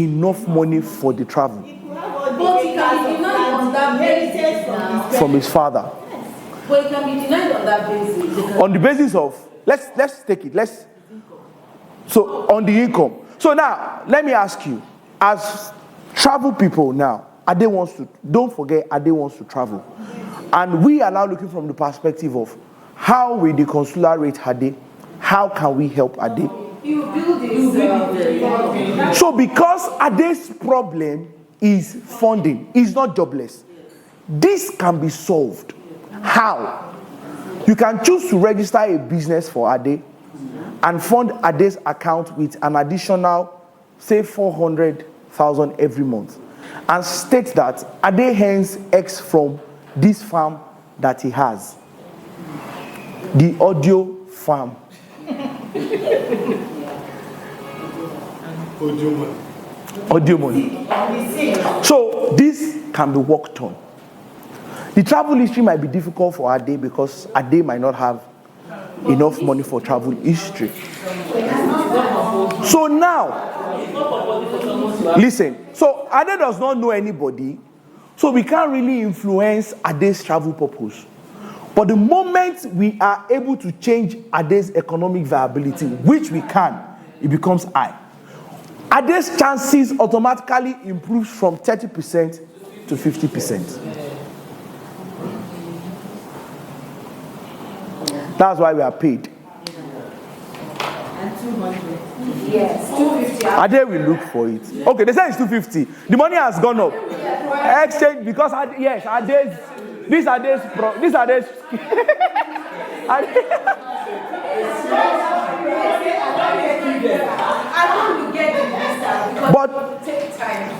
enough money for the travel. But he can be denied on that basis from his father. But it can be denied on that basis. On the basis of, let's take it. So on the income. So now, let me ask you, as travel people now, don't forget Ade wants to travel. And we are now looking from the perspective of how will the consular rate Ade? How can we help Ade? You build it. So because Ade's problem is funding, he's not jobless. This can be solved. How? You can choose to register a business for Ade and fund Ade's account with an additional, say, 400,000 every month, and state that Ade earns X from this farm that he has, the audio farm. Audio money. So this can be worked on. The travel history might be difficult for Ade because Ade might not have enough money for travel history. So now, listen. So Ade does not know anybody, so we can't really influence Ade's travel purpose. But the moment we are able to change Ade's economic viability, which we can, it becomes high. Ade's chances automatically improves from 30% to 50%. That's why we are paid. And 200. Yes, 250. Ade will look for it. Okay, they say it's 250. The money has gone up. Exchange because yes, Ade's. These are Ade's.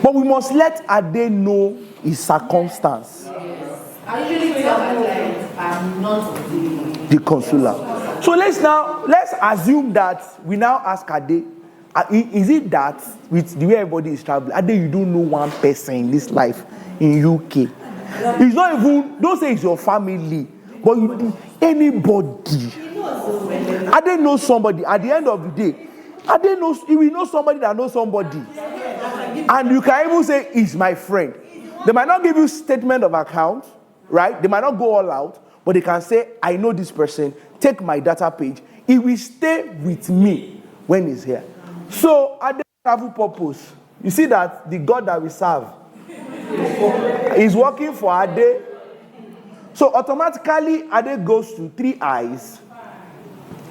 But we must let Ade know his circumstance. I usually tell my clients I'm not the consular. So let's assume that we now ask Ade, is it that with the way everybody is traveling, Ade, you don't know one person in this life in UK? It's not even, don't say it's your family, but anybody. Ade knows somebody. At the end of the day, Ade knows, he will know somebody that knows somebody. And you can even say, he's my friend. They might not give you statement of account, right? They might not go all out, but they can say, I know this person, take my data page. He will stay with me when he's here. So, at the travel purpose, you see that the God that we serve is working for Ade. So, automatically, Ade goes to 3 highs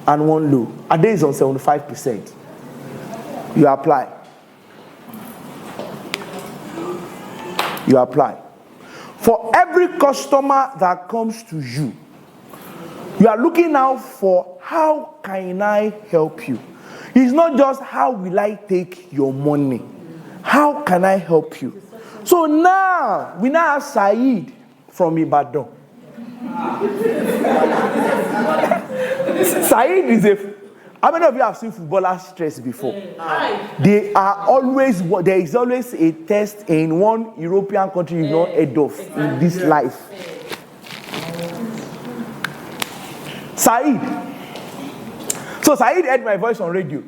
and 1 low. Ade is on 75%. You apply. You apply. For every customer that comes to you, you are looking out for how can I help you. It's not just how will I take your money. How can I help you? So now, we now have Saeed from Ibadan. Saeed is how many of you have seen footballers stress before? There is always a test in one European country you not heard of in this life. Saeed. So Saeed heard my voice on radio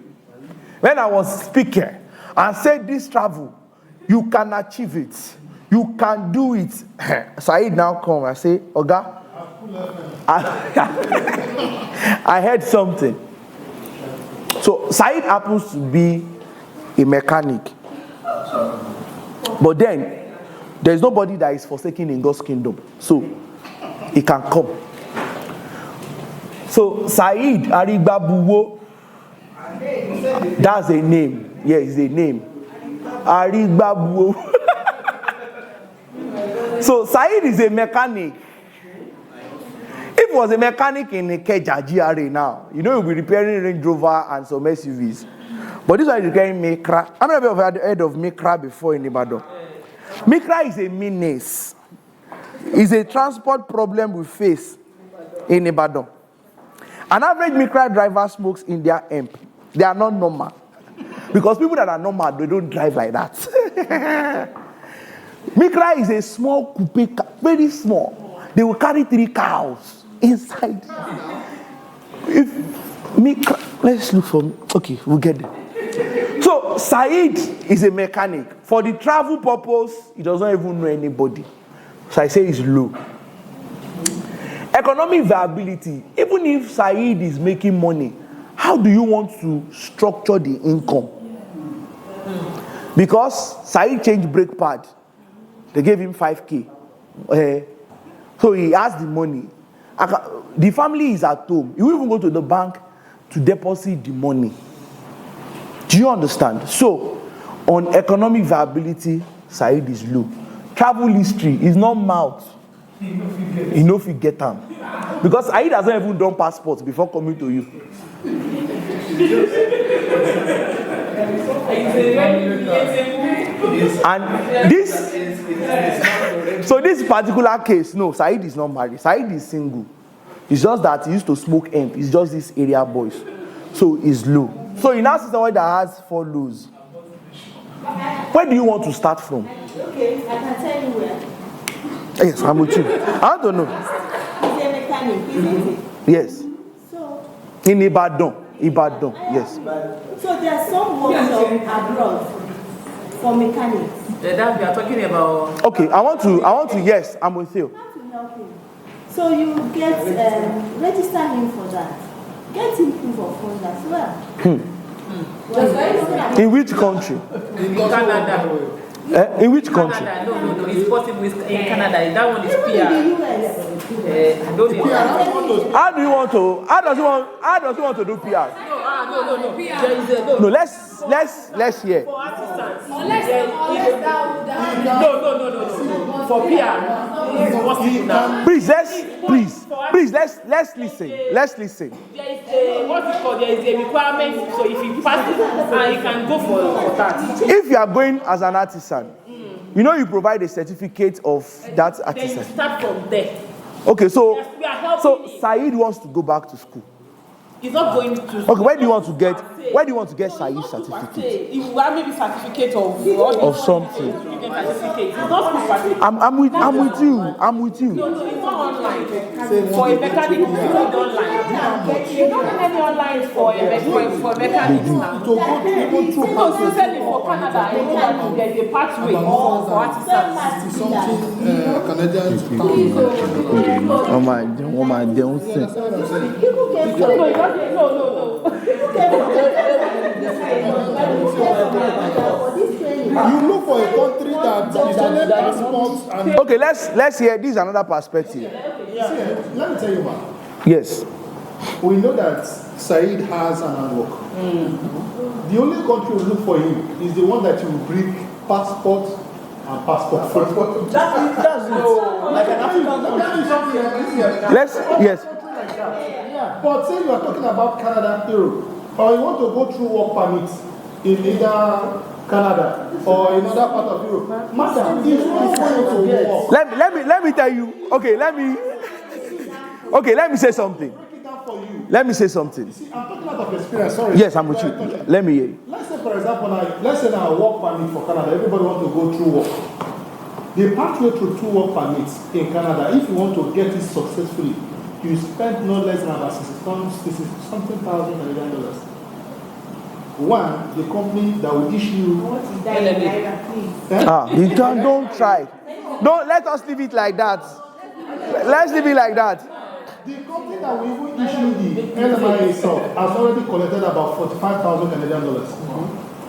when I was speaking and said this travel, you can achieve it. You can do it. Saeed now come and say, Oga, I heard something. So Saeed happens to be a mechanic. But then, there's nobody that is forsaken in God's kingdom. So, he can come. So, Saeed Arigbabuwo, that's a name. Yeah, it's a name. Arigbabuwo. So, Saeed is a mechanic. If it was a mechanic in Ikeja GRA now, you know, he'll be repairing Range Rover and some SUVs. But this one is repairing Mikra. How many of you have heard of Mikra before in Ibadan? Mikra is a menace. It's a transport problem we face in Ibadan. An average Mikra driver smokes in their hemp. They are not normal. Because people that are normal, they don't drive like that. Mikra is a small coupe, very small. They will carry 3 cows inside. If Mikra, let's look for, okay, we'll get there. So Said is a mechanic. For the travel purpose, he does not even know anybody. So I say it's low. Economic viability. Even if Said is making money, how do you want to structure the income? Because Said changed brake pad. They gave him 5K. So he has the money. The family is at home. You will even go to the bank to deposit the money. Do you understand? So, on economic viability, Said is low. Travel history is not mouth. You know if you get them. Because Said has not even done passports before coming to you. And this particular case, no, Said is not married. Said is single. It's just that he used to smoke hemp. It's just this area boys. So it's low. So you now see someone that has 4 lows. Where do you want to start from? Okay, I can tell you where. Yes, I'm with you. I don't know. He's a mechanic, isn't it? Yes. So, In Ibadan. Ibadan, yes. So there are some workshops abroad for mechanics. That we are talking about. Okay, I want to, yes, I'm with you. How to help him? So you get, register him for that. Get him proof of funds as well. In which country? In Canada. In which country? Canada. No. It's possible in Canada. That one is Even PR. in the US. I don't know. How does he want to do PR? No. There is a, No, let's hear. For artisans. No. For PR, it's possible now. Please, let's listen. Let's listen. There is a, what is called, there is a requirement, so if you pass it, you can go for that. If you are going as an artisan, you know you provide a certificate of that Then artisan. you start from there. Okay, so Yes, we are helping him. Said wants to go back to school. He's not going to. Okay, where do you want to get Said's certificate? He will have maybe certificate of something. Certificate. It's not school certificate. I'm with you. No, it's not online. For a mechanic, it's not online. You don't have any online for mechanics now. No, sincerely for Canada, I know that there's a pathway for artisans. You look for a country that is only passports and. Okay, let's hear. This is another perspective. See, let me tell you, man. Yes. We know that Said has an handwork. The only country we look for him is the one that will bring passport and passport. That's like an African country. Yes. But say you are talking about Canada, Europe, or you want to go through work permits in either Canada or in another part of Europe. Madam, if you want to work, Let me tell you. Okay, let me say something. Let me say something. see, I'm talking about experience. Sorry. Yes, I'm with you. Let me hear you. Let's say, for example, let's say now a work permit for Canada. Everybody wants to go through work. The pathway through 2 work permits in Canada, if you want to get it successfully, you spend no less than about something thousand Canadian dollars. One, the company that will issue. You don't try. Don't let us leave it like that. Let's leave it like that. The company that will even issue the LMI itself has already collected about 45,000 Canadian dollars.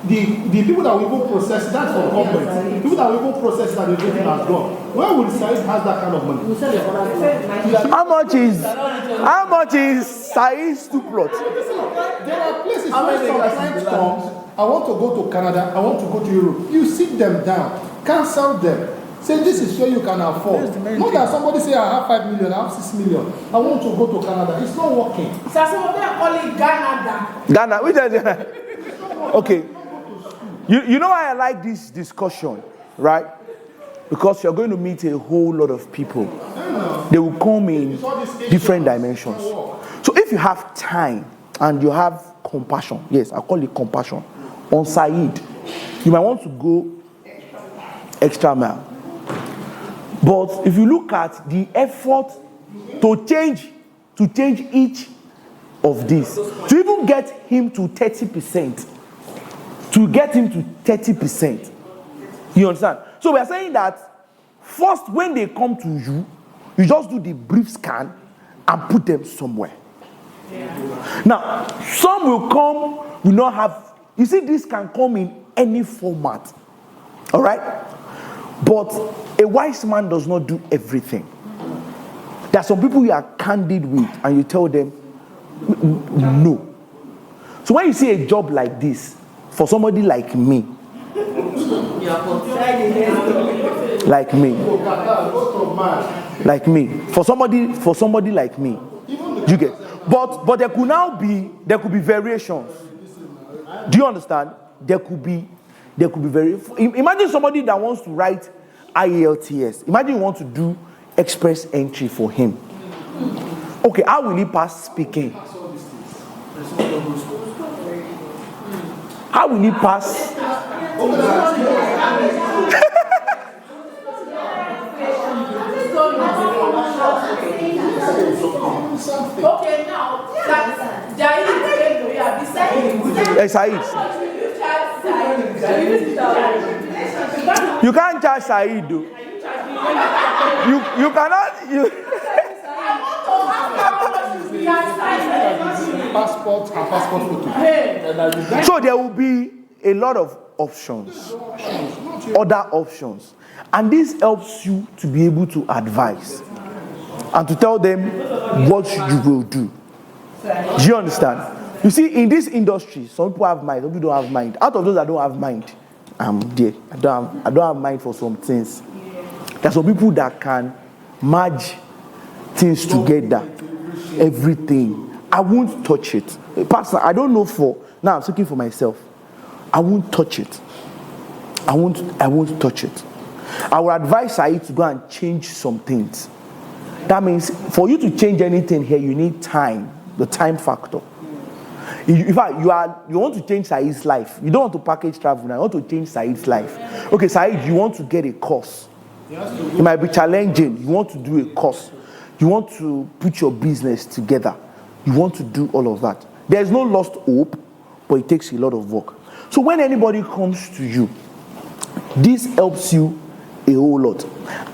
The people that will even process that's for government. People that will even process that everything has gone. Where would Said has that kind of money? How much is Said's 2 plots? There are places where some client comes, I want to go to Canada, I want to go to Europe. You sit them down, cancel them. Say this is where you can afford. Not that somebody say I have 5 million, I have 6 million. I want to go to Canada. It's not working. So some of them are calling Ghana, which is okay. You know why I like this discussion, right? Because you're going to meet a whole lot of people. They will come in different dimensions. So if you have time and you have compassion, yes, I call it compassion, on Said, you might want to go extra mile. But if you look at the effort to change each of these, to even get him to 30%, to get him to 30%. You understand? So we are saying that first, when they come to you, you just do the brief scan and put them somewhere. Yeah. Now, some will come, will not have, you see, this can come in any format. All right? But a wise man does not do everything. There are some people you are candid with and you tell them, no. So when you see a job like this, for somebody like me, for somebody like me, you get. But there could be variations. Do you understand? There could be imagine somebody that wants to write IELTS. Imagine you want to do express entry for him. Okay, how will he pass speaking? How will he pass? Okay, now, you can't charge Said, though. You cannot. Passport and passport photo. So there will be a lot of options, other options, and this helps you to be able to advise and to tell them what you will do. Do you understand? You see, in this industry, some people have mind, some people don't have mind. Out of those that don't have mind, I'm there. I don't have mind for some things. There are some people that can merge things together, everything. I won't touch it. Pastor, I don't know now I'm speaking for myself. I won't touch it. I won't touch it. I will advise Said to go and change some things. That means for you to change anything here, you need time, the time factor. In fact, you want to change Said's life. You don't want to package travel now. You want to change Said's life. Okay, Said, you want to get a course. It might be challenging. You want to do a course. You want to put your business together. You want to do all of that. There's no lost hope, but it takes a lot of work. So when anybody comes to you, this helps you a whole lot.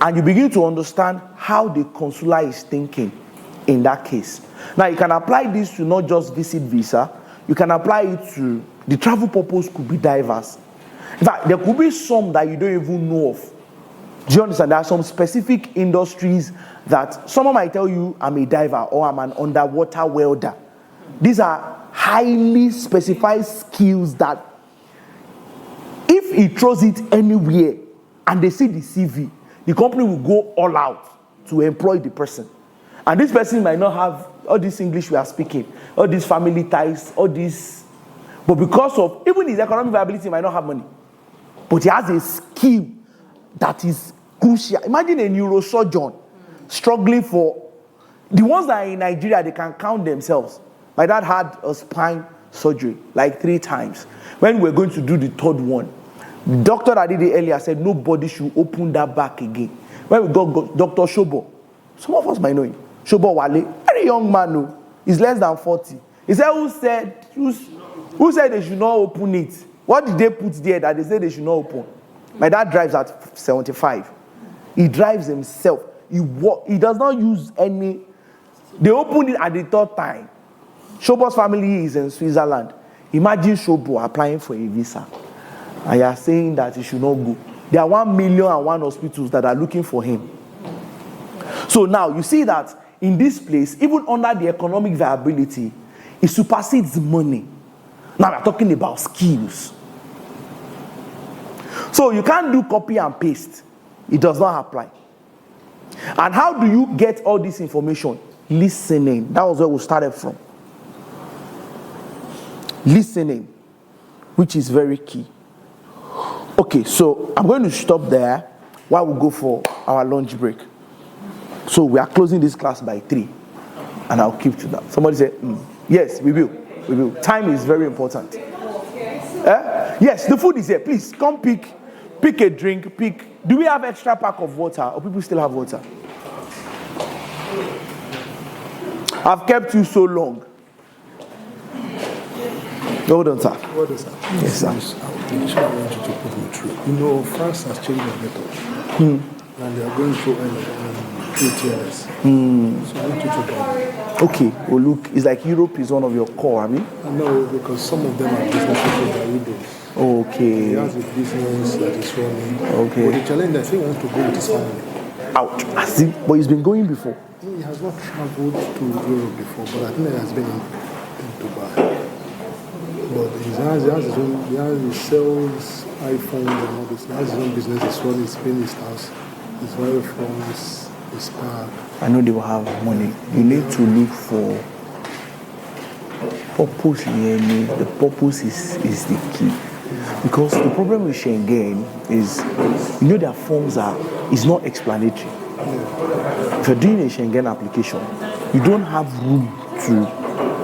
And you begin to understand how the consular is thinking in that case. Now, you can apply this to not just visit visa. You can apply it to the travel purpose could be diverse. In fact, there could be some that you don't even know of. Do you understand? There are some specific industries that someone might tell you, I'm a diver or I'm an underwater welder. These are highly specified skills that if he throws it anywhere and they see the CV, the company will go all out to employ the person. And this person might not have all this English we are speaking, all these family ties, all this. But because of, even his economic viability, he might not have money. But he has a skill that is crucial. Imagine a neurosurgeon struggling for, the ones that are in Nigeria, they can count themselves. My dad had a spine surgery like 3 times. When we were going to do the 3rd one, the doctor that did it earlier said nobody should open that back again. When we got Dr. Shobo, some of us might know him. Shobo Wale, very young man, no. He's less than 40. He said, who said they should not open it? What did they put there that they said they should not open? My dad drives at 75. He drives himself. He does not use any. They opened it at the 3rd time. Shobo's family is in Switzerland. Imagine Shobo applying for a visa. And you are saying that he should not go. There are 1,000,001 hospitals that are looking for him. So now you see that in this place, even under the economic viability, it supersedes money. Now we're talking about skills. So you can't do copy and paste. It does not apply. And how do you get all this information? Listening. That was where we started from. Listening, which is very key. Okay, so I'm going to stop there while we go for our lunch break. So we are closing this class by 3, and I'll keep to that. Somebody say, yes, we will. We will. Time is very important. Yes, the food is here. Please come pick a drink. Do we have extra pack of water, or people still have water? I've kept you so long. Hold on, sir. What is that? Yes, sir. The issue I want you to put me through. You know, France has changed their method. And they are going through ATLS. So I want you to go. Okay, well, look, it's like Europe is one of your core, I mean? I know, because some of them are business people that you do. He Okay. has a business that is running. Okay. But the challenge is he wants to go with his family. Ouch. I see, but he's been going before. No, he has not traveled to Europe before, but I think he has been in Dubai. But he has his own, he sells iPhones and all this. He has his own business, he's running, he's paying his house, his wife runs his car. I know they will have money. You need to look for purpose. The purpose is the key. Because the problem with Schengen is, you know, their forms is not explanatory. If you're doing a Schengen application, you don't have room to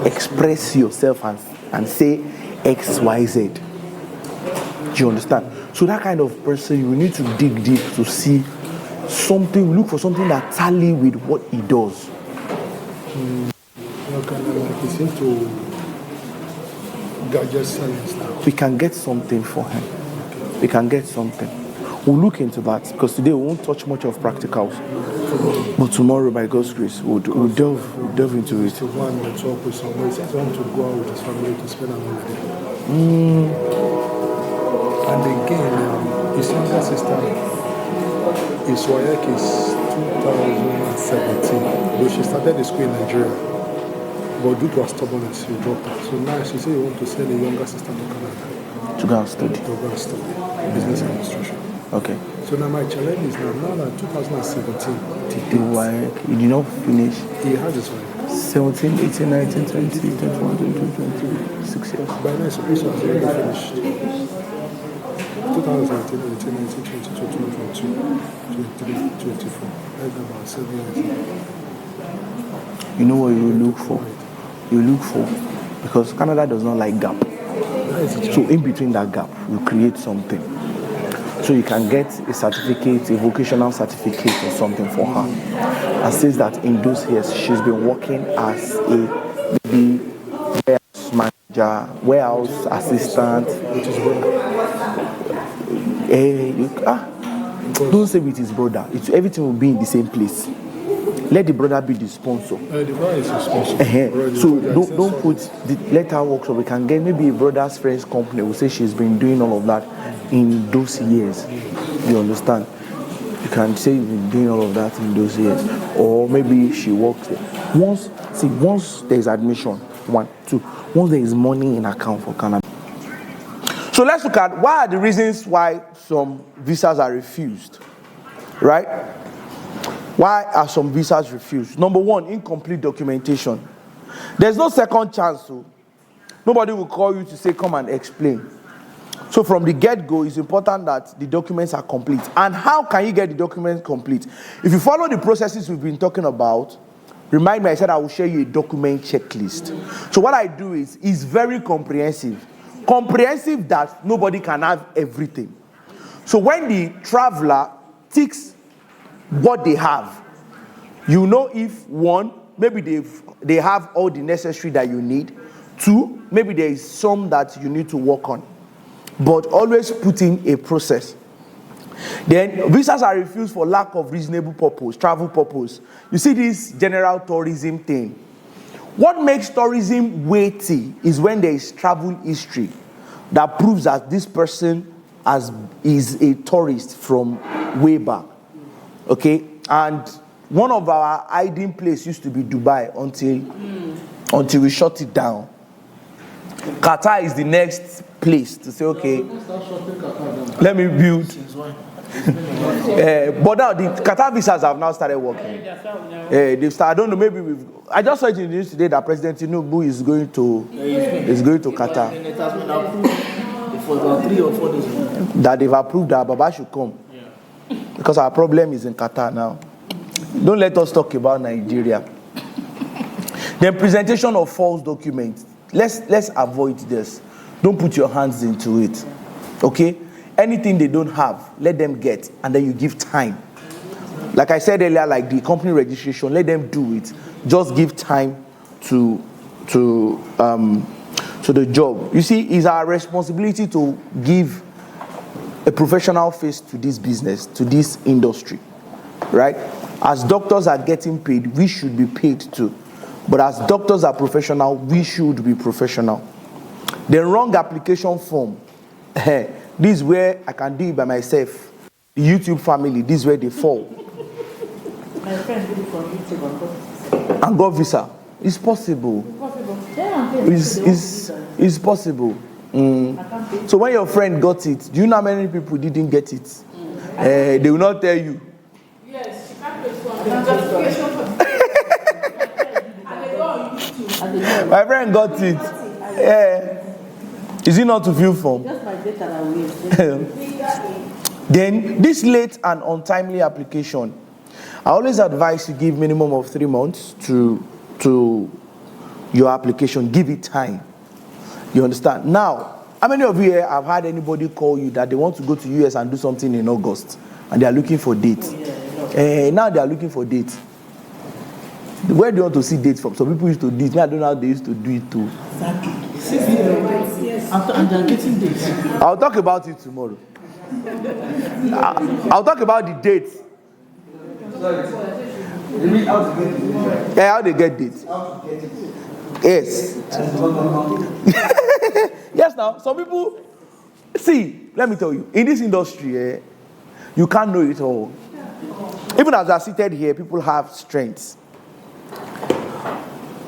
express yourself and say X, Y, Z. Do you understand? So that kind of person, you need to dig deep to see something, look for something that tally with what he does. He's into gadget selling stuff. We can get something for him. We can get something. We'll look into that, because today we won't touch much of practicals. But tomorrow, by God's grace, we'll delve into it. To go and talk with someone. He says he wants to go out with his family to spend a holiday. And again, his younger sister, his wife is 2017. Though she started the school in Nigeria. But due to her stubbornness, she dropped her. So now she said he wants to send a younger sister to Canada. To go and study. To go and study business administration. Okay. So now my challenge is now that 2017. You did not finish. He has his wife. 17, 18, 19, 20, 21, 22, 23, 6 years. By now, it's supposed to have already finished. 2018, 19, 20, 21, 22, 23, 24. That's about 7 years. You know what you look for? You look for, because Canada does not like gap. So in between that gap, you create something. So you can get a certificate, a vocational certificate or something for her. And says that in those years, she's been working as a maybe warehouse manager, warehouse assistant. Don't say with his brother. Everything will be in the same place. Let the brother be the sponsor. The brother is a sponsor. So don't put let her work, so we can get maybe a brother's friend's company will say she's been doing all of that in those years. You understand? You can say you've been doing all of that in those years. Or maybe she works there. Once there's admission, 1, 2, once there is money in account for Canada. So let's look at what are the reasons why some visas are refused. Right? Why are some visas refused? Number 1, incomplete documentation. There's no second chance. So nobody will call you to say, come and explain. So from the get-go, it's important that the documents are complete. And how can you get the documents complete? If you follow the processes we've been talking about, remind me, I said I will share you a document checklist. So what I do is very comprehensive. Comprehensive that nobody can have everything. So when the traveler ticks what they have, you know, if 1, maybe they have all the necessary that you need. 2, maybe there is some that you need to work on. But always put in a process. Then visas are refused for lack of reasonable purpose, travel purpose. You see this general tourism thing. What makes tourism weighty is when there is travel history that proves that this person is a tourist from way back. Okay, and one of our hiding place used to be Dubai until we shut it down. Qatar is the next place to say, okay, let me build. But now the Qatar visas have now started working. They've started. I don't know. Maybe I just saw it in the news today that President Tinubu is going to Qatar. And it has been approved for about 3 or 4 days. That they've approved that Baba should come. Because our problem is in Qatar now. Don't let us talk about Nigeria. Then presentation of false documents. Let's avoid this. Don't put your hands into it. Okay? Anything they don't have, let them get, and then you give time. Like I said earlier, like the company registration, let them do it. Just give time to to the job. You see, it's our responsibility to give a professional face to this business, to this industry, right? As doctors are getting paid, we should be paid too. But as doctors are professional, we should be professional. The wrong application form, this is where I can do it by myself. The YouTube family, this is where they fall. My friend did it for YouTube And got visa. It's possible. It's possible. So when your friend got it, do you know how many people didn't get it? They will not tell you. Yes, she can't pay My friend got it. Is it not to fill form? Just my data that we Then this late and untimely application, I always advise you give minimum of 3 months to your application. Give it time. You understand? Now, how many of you here have had anybody call you that they want to go to US and do something in August and they are looking for dates? Now they are looking for dates. Where do you want to see dates from? Some people used to do it. I don't know how they used to do it too. And they're getting dates. I'll talk about it tomorrow. I'll talk about the dates. Yeah, how they get dates. Yes. Yes, now, some people, see, let me tell you, in this industry, you can't know it all. Even as I seated here, people have strengths.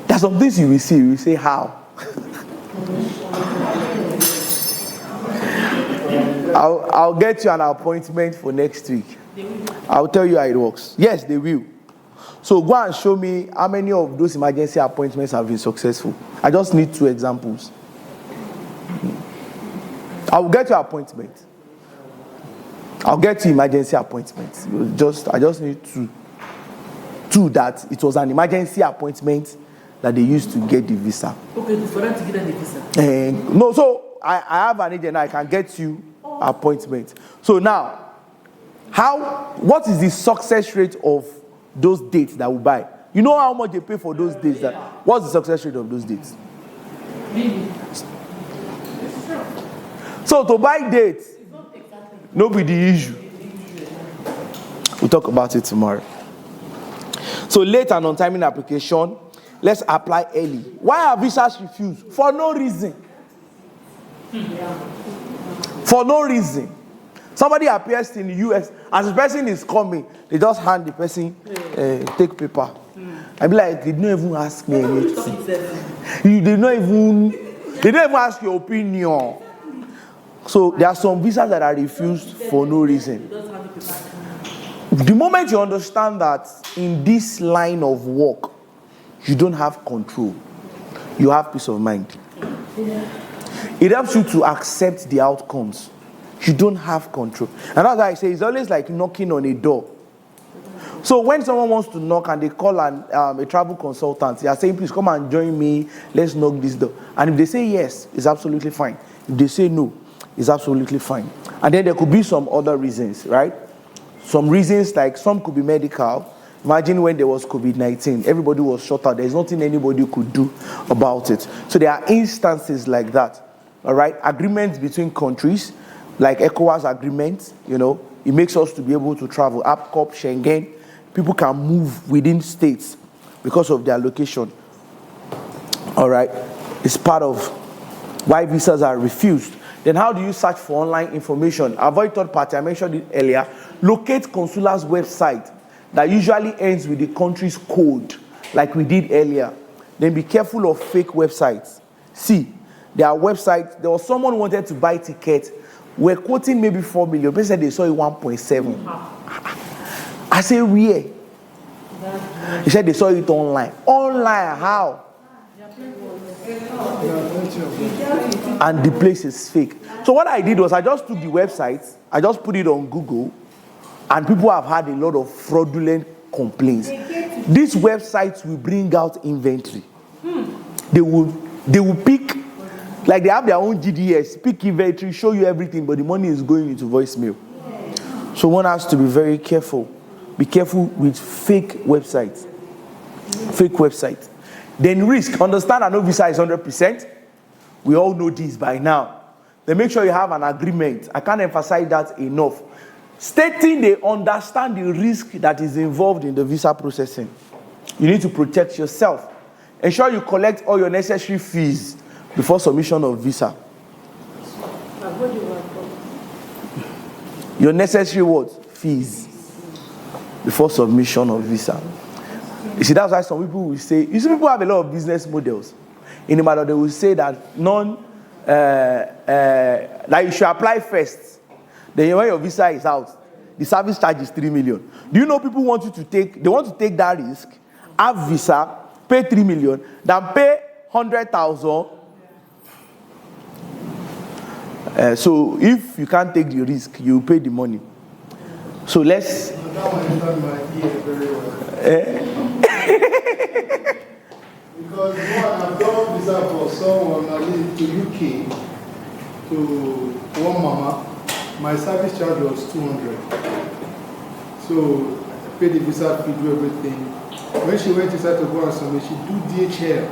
There's some things you will say, how? I'll get you an appointment for next week. I'll tell you how it works. Yes, they will. So go and show me how many of those emergency appointments have been successful. I just need 2 examples. I will get you appointment. I'll get you emergency appointments. I just need 2 that it was an emergency appointment that they used to get the visa. Okay, for them to get the visa. No, so I have an agent. I can get you appointment. So now, what is the success rate of those dates that we buy? You know how much they pay for those dates? What's the success rate of those dates? So to buy dates, no be the issue. We'll talk about it tomorrow. So late and untimely application, let's apply early. Why are visas refused? For no reason. For no reason. Somebody appears in the US, as the person is coming, they just hand the person take paper. I be like, they don't even ask me anything. They don't even ask your opinion. So there are some visas that are refused for no reason. The moment you understand that in this line of work, you don't have control, you have peace of mind. It helps you to accept the outcomes. You don't have control. And as I say, it's always like knocking on a door. So when someone wants to knock and they call a travel consultant, they are saying, please come and join me, let's knock this door. And if they say yes, it's absolutely fine. If they say no, it's absolutely fine. And then there could be some other reasons, right? Some reasons, like some could be medical. Imagine when there was COVID-19, everybody was shut out. There's nothing anybody could do about it. So there are instances like that, all right? Agreements between countries, like ECOWAS agreements, it makes us to be able to travel. APCOP, Schengen, people can move within states because of their location. All right? It's part of why visas are refused. Then how do you search for online information? Avoid third party. I mentioned it earlier. Locate consula's website that usually ends with the country's code, like we did earlier. Then be careful of fake websites. See, there are websites. There was someone who wanted to buy tickets. We're quoting maybe 4 million. They said they saw it 1.7. I said, where? He said they saw it online. Online, how? And the place is fake. So what I did was I just took the website, I just put it on Google, and people have had a lot of fraudulent complaints. These websites will bring out inventory. They will pick, like they have their own GDS, pick inventory, show you everything, but the money is going into voicemail. So one has to be very careful. Be careful with fake websites. Fake websites. Then risk. Understand that no visa is 100%. We all know this by now. Then make sure you have an agreement. I can't emphasize that enough. Stating they understand the risk that is involved in the visa processing. You need to protect yourself. Ensure you collect all your necessary fees before submission of visa. Your necessary what? Fees before submission of visa. You see, that's why some people will say, you see, people have a lot of business models. In the matter, they will say that that you should apply first. Then when your visa is out, the service charge is 3 million. Do you know people want to take that risk, have visa, pay 3 million, then pay 100,000. So if you can't take the risk, you pay the money. So let's. Because I've done visa for someone I live to UK to one mama. My service charge was 200. So I paid the visa fee, do everything. When she went inside to go on Sunday, she do DHL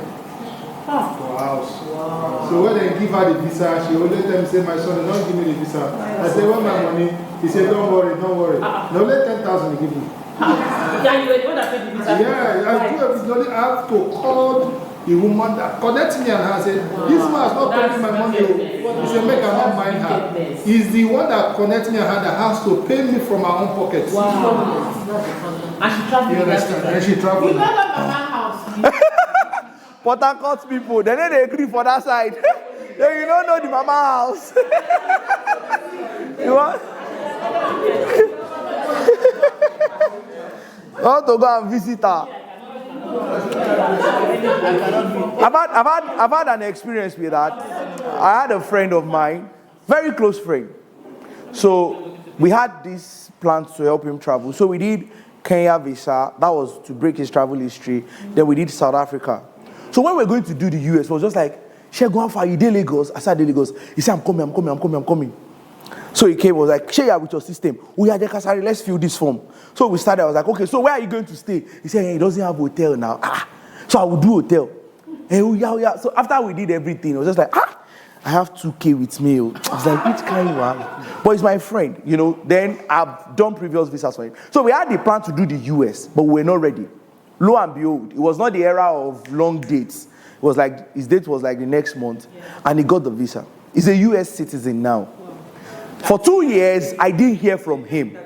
for her house. Wow. So when they give her the visa, she only tell me, say, my son, don't give me the visa. I said, want my money? He said, don't worry. Now let 10,000 give me. Yeah, you were the one that paid the visa. Yeah, I do everything. I have to call the woman that connects me and her said, this man is not paying my money. He said, make her not mind her. He's the one that connects me and her that has to pay me from her own pocket. Wow. And she traveled. And she traveled. You never got my house. Port Harcourt people, they agree for that side. Then you don't know the mama house. You want? I want to go and visit her. I've had an experience with that. I had a friend of mine, very close friend. So we had this plan to help him travel. So we did Kenya visa. That was to break his travel history. Then we did South Africa. So when we're going to do the US, it was just like, "Shey, go for you, Lagos." I said, "Lagos." He said, I'm coming. So he came, was like, "Share you with your system. We are Kasari, let's fill this form." So we started, I was like, "Okay, so where are you going to stay?" He said, he doesn't have a hotel now. So I will do hotel. Yeah. So after we did everything, it was just like, I have 2K with me. I was like, which kind you have? But he's my friend, Then I've done previous visas for him. So we had the plan to do the US, but we were not ready. Lo and behold, it was not the era of long dates. It was like, his date was like the next month, and he got the visa. He's a US citizen now. For 2 years, I didn't hear from him.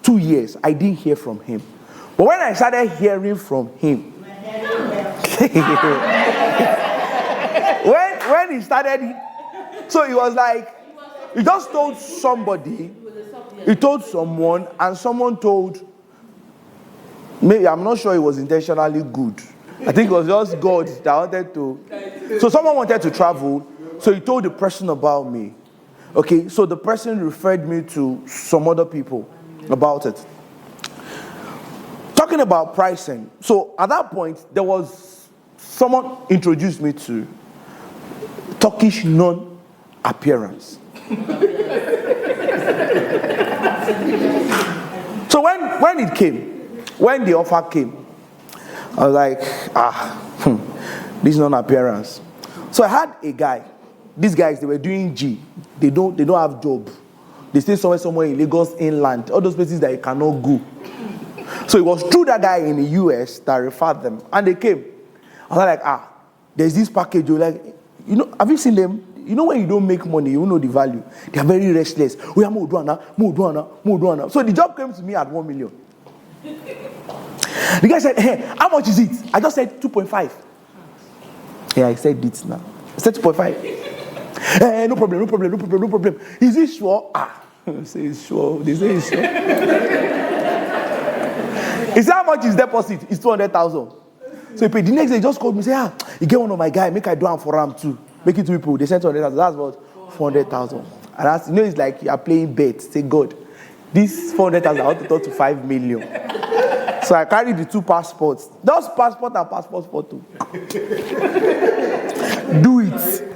2 years, I didn't hear from him. But when I started hearing from him, when he started, so he was like, he just told somebody, he told someone, and someone told, maybe, I'm not sure it was intentionally good. I think it was just God that wanted to. So someone wanted to travel, so he told the person about me. Okay, so the person referred me to some other people about it. Talking about pricing. So at that point, there was someone introduced me to Turkish non-appearance. So when it came, when the offer came, I was like, this non-appearance. So I had a guy. These guys, they were doing G. They don't have job. They stay somewhere in Lagos inland. All those places that you cannot go. So it was through that guy in the US that referred them. And they came. I was like, there's this package. You're like, have you seen them? When you don't make money, you know the value. They are very restless. We are more. So the job came to me at 1 million. The guy said, hey, how much is it? I just said 2.5. Yeah, I said it now. I said 2.5. Hey, no problem. Is it sure? I say it's sure. They say it's sure. He said, how much is deposit? It's 200,000. So he paid. The next day, he just called me and said, you get one of my guys, make I do am for him too. Make it 2 people. They sent 200,000. That's about 400,000. And that's, it's like you are playing bets. Say, God, this 400,000, I want to talk to 5 million. So I carried the 2 passports. Those passport and passport photo. Do it.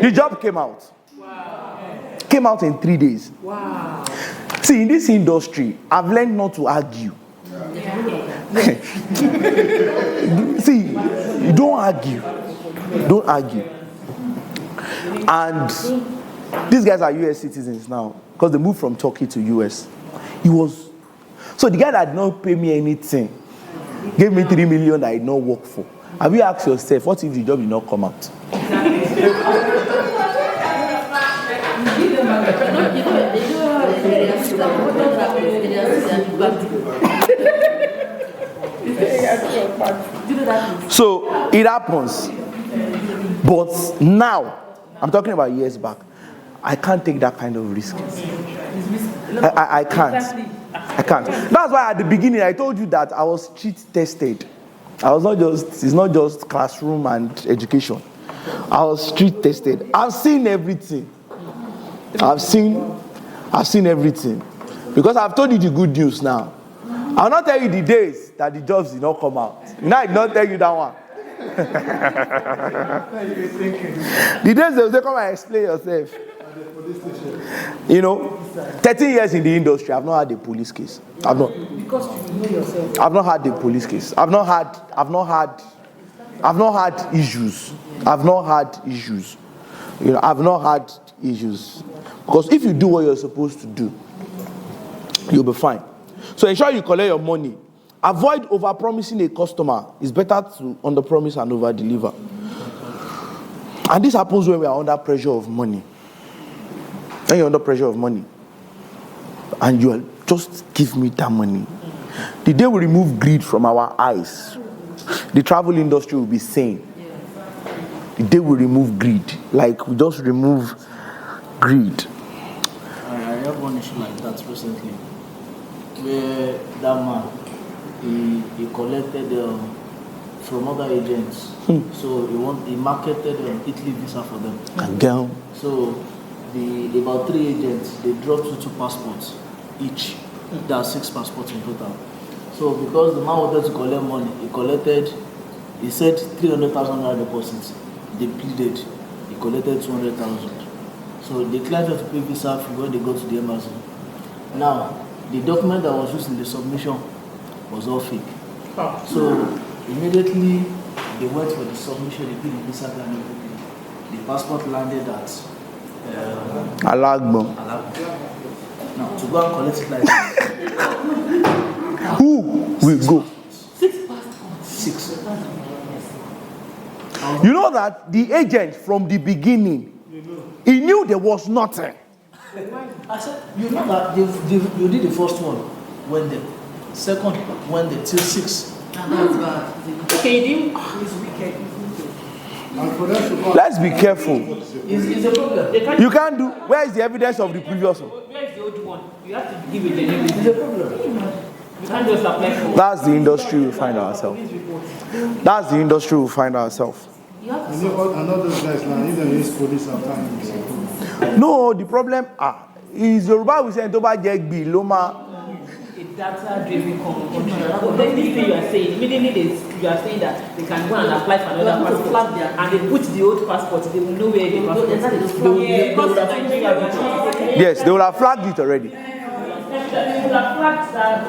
The job came out. Wow. Came out in 3 days. Wow. See, in this industry, I've learned not to argue. Yeah. See, don't argue. Don't argue. And these guys are US citizens now because they moved from Turkey to US. So the guy that did not pay me anything gave me 3 million that I did not work for. Have you asked yourself, what if the job did not come out? So it happens. But now, I'm talking about years back, I can't take that kind of risk. I can't. I can't. That's why at the beginning I told you that I was street tested. It's not just classroom and education. I was street tested. I've seen everything. I've seen everything. Because I've told you the good news now. I'll not tell you the days that the jobs did not come out. Now I did not tell you that one. The days they will say, come and explain yourself. 13 years in the industry, I've not had a police case. I've not. Because you know yourself. I've not had a police case. I've not had issues. I've not had issues. I've not had issues. Because if you do what you're supposed to do, you'll be fine. So ensure you collect your money. Avoid over-promising a customer. It's better to under-promise and over-deliver. And this happens when we are under pressure of money. When you're under pressure of money, and you are just give me that money. The day we remove greed from our eyes, the travel industry will be sane. The day we remove greed, like we just remove greed. I have one issue like that recently, where that man he collected from other agents, so he marketed Italy visa for them. Girl. So about 3 agents, they dropped 2 passports each. There are 6 passports in total. So because the man wanted to collect money, he said 300,000 naira deposits. They pleaded, he collected 200,000. So the client had to pay visa fee when they go to the embassy. Now, the document that was used in the submission was all fake. So immediately they went for the submission, they paid the visa and everything. The passport landed at Alagbo. Now, to go and collect it like this. Who will go? 6 passports. 6. You know that the agent from the beginning, he knew there was nothing. I said, you know that you did the first one when the second when the till 6. That's bad. Okay, you Let's be careful. It's a problem. You can't do. Where is the evidence of the previous one? Where is the old one? You have to give it a name. It's a problem. You can't just apply for. That's the industry we find ourselves. That's the industry we find ourselves. I know those guys now, you don't use police and time. No, the problem is Yoruba we say Toba Jegbi Loma. A data-driven country. Technically, you are saying immediately you are saying that they can go and apply for another passport, and they put the old passport. They will know where the passport is. Yes, they will have flagged it already. They will have flagged that.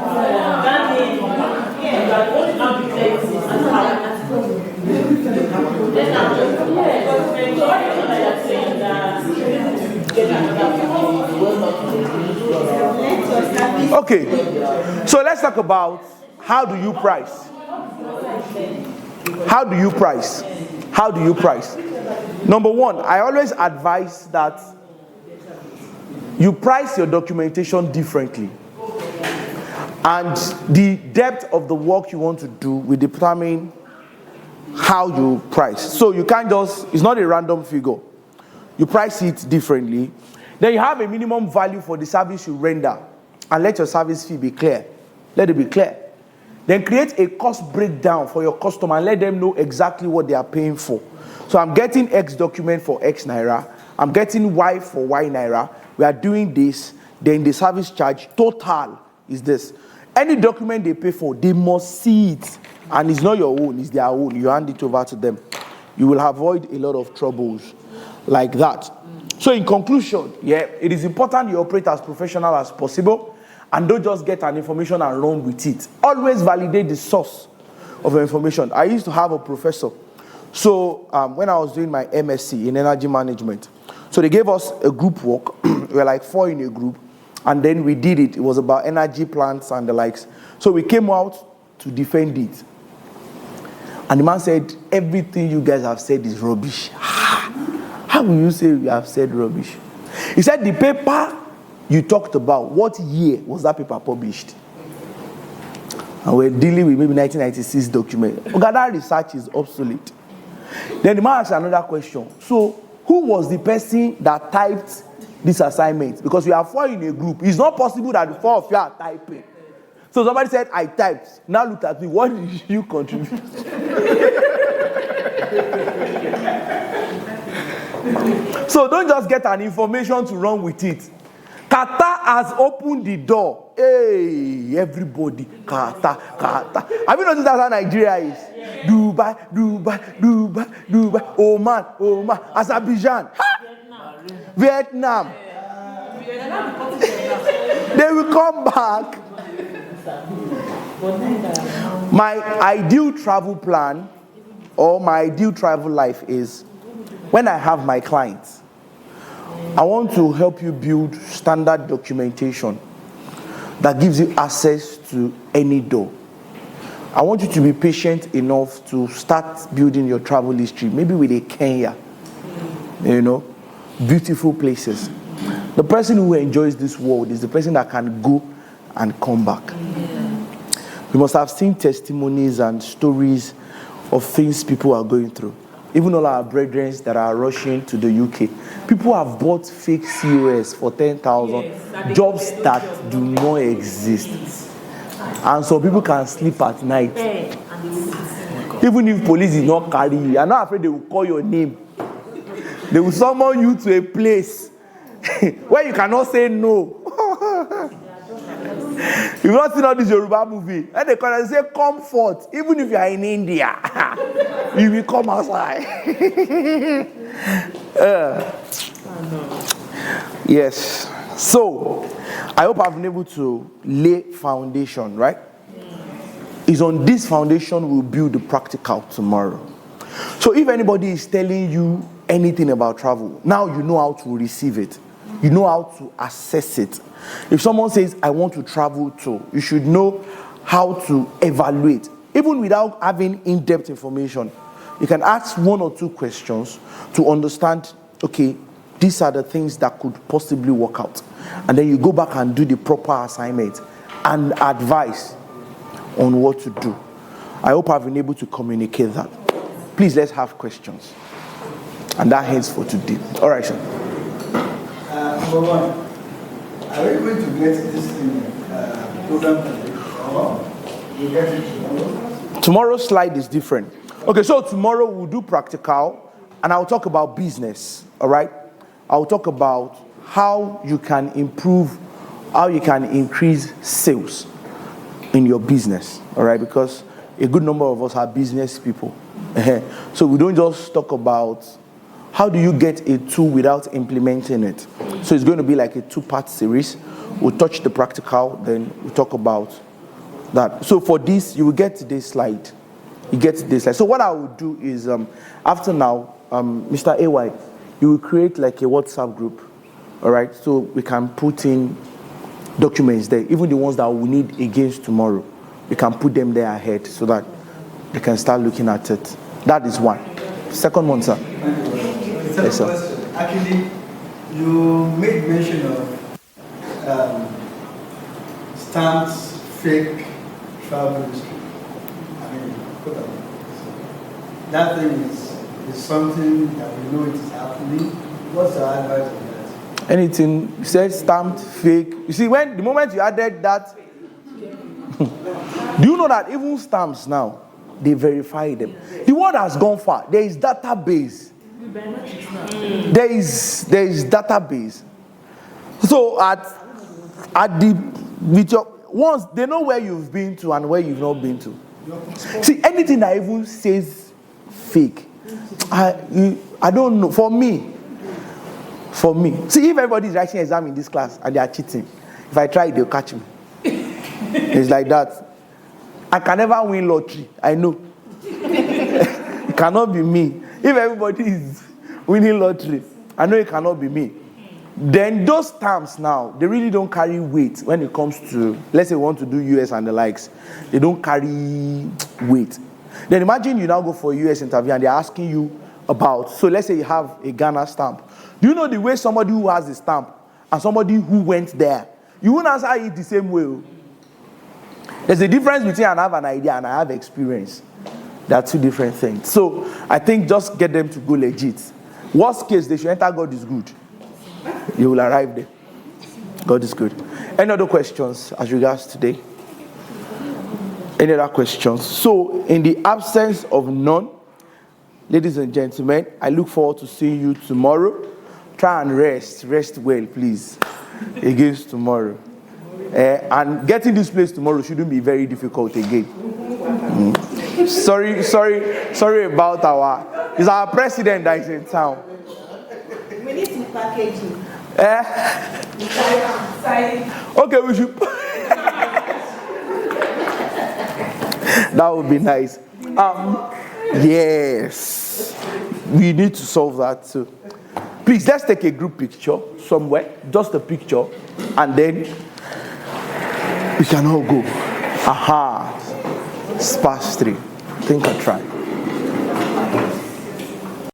Okay, so let's talk about how do you price? How do you price? How do you price? Number one, I always advise that you price your documentation differently. And the depth of the work you want to do will determine how you price. So you can't just, it's not a random figure. You price it differently. Then you have a minimum value for the service you render. And let your service fee be clear. Let it be clear. Then create a cost breakdown for your customer and let them know exactly what they are paying for. So I'm getting X document for X naira. I'm getting Y for Y naira. We are doing this. Then the service charge total is this. Any document they pay for, they must see it. And it's not your own, it's their own. You hand it over to them. You will avoid a lot of troubles like that. So in conclusion, it is important you operate as professional as possible And don't just get an information and run with it. Always validate the source of your information. I used to have a professor. So when I was doing my MSc in energy management, so they gave us a group work. We were like 4 in a group. And then we did it. It was about energy plants and the likes. So we came out to defend it. And the man said, everything you guys have said is rubbish. How will you say you have said rubbish? He said, the paper you talked about, what year was that paper published? And we're dealing with maybe 1996 document. Okay, that research is obsolete. Then the man asked another question. So, who was the person that typed this assignment? Because we are 4 in a group. It's not possible that the 4 of you are typing. So somebody said, I typed. Now look at me. What did you contribute? So don't just get an information to run with it. Qatar has opened the door. Hey, everybody. Qatar. Have you noticed that's how Nigeria is? Dubai. Oman. Azerbaijan. Vietnam. They will come back. My ideal travel plan or my ideal travel life is when I have my clients, I want to help you build standard documentation that gives you access to any door. I want you to be patient enough to start building your travel history, maybe with a Kenya, beautiful places. The person who enjoys this world is the person that can go and come back. We must have seen testimonies and stories of things people are going through. Even all our brethren that are rushing to the UK. People have bought fake COS for 10,000, jobs that do not exist. And so people can sleep at night. Even if police is not carrying you, I'm not afraid they will call your name. They will summon you to a place where you cannot say no. You've not seen all this Yoruba movie. And they can say comfort. Even if you are in India, you will come outside. Yes. So, I hope I've been able to lay foundation, right? It's on this foundation we'll build the practical tomorrow. So if anybody is telling you anything about travel, now you know how to receive it. You know how to assess it. If someone says, I want to travel to, you should know how to evaluate. Even without having in-depth information, you can ask 1 or 2 questions to understand, okay, these are the things that could possibly work out. And then you go back and do the proper assignment and advice on what to do. I hope I've been able to communicate that. Please, let's have questions. And that ends for today. All right, sir. Number 1. Are we going to get this program today? Or you get it tomorrow? Tomorrow's slide is different. Okay, so tomorrow we'll do practical, and I'll talk about business, all right? I'll talk about how you can improve, how you can increase sales in your business, all right? Because a good number of us are business people. So we don't just talk about how do you get a tool without implementing it. So it's going to be like a 2-part series. We'll touch the practical, then we'll talk about that. So for this, you will get today's slide. You get today's slide. So what I will do is, after now, Mr. AY, you will create like a WhatsApp group, all right? So we can put in documents there, even the ones that we need against tomorrow. We can put them there ahead so that they can start looking at it. That is one. Second one, sir. Yes, sir. Actually, you made mention of stamps, fake travel history. I mean, that thing is something that we know it is happening. What's your advice on that? Anything you said, stamped, fake. You see, when the moment you added that, do you know that even stamps now, they verify them? The world has gone far. There is database. There is database. So with your once they know where you've been to and where you've not been to. See, anything that even says fake, I don't know. For me, see, if everybody is writing exam in this class and they are cheating, if I try, they'll catch me. It's like that. I can never win lottery. I know. It cannot be me. If everybody is winning lottery, I know it cannot be me. Then those terms now, they really don't carry weight when it comes to, let's say we want to do US and the likes. They don't carry weight. Then imagine you now go for a US interview and they're asking you about, so let's say you have a Ghana stamp. Do you know the way somebody who has the stamp and somebody who went there, you won't answer it the same way. There's a difference between I have an idea and I have experience. They are two different things. So I think just get them to go legit. Worst case, they should enter God is good. You will arrive there. God is good. Any other questions as regards today? Any other questions? So, in the absence of none, ladies and gentlemen, I look forward to seeing you tomorrow. Try and rest well, please, against tomorrow. And getting this place tomorrow shouldn't be very difficult again. Sorry about it's our president that is in town. We need to package him. Okay, we should. That would be nice. Yes, we need to solve that too. Please, let's take a group picture somewhere, just a picture, and then we can all go. Aha, it's past 3. I think I'll try.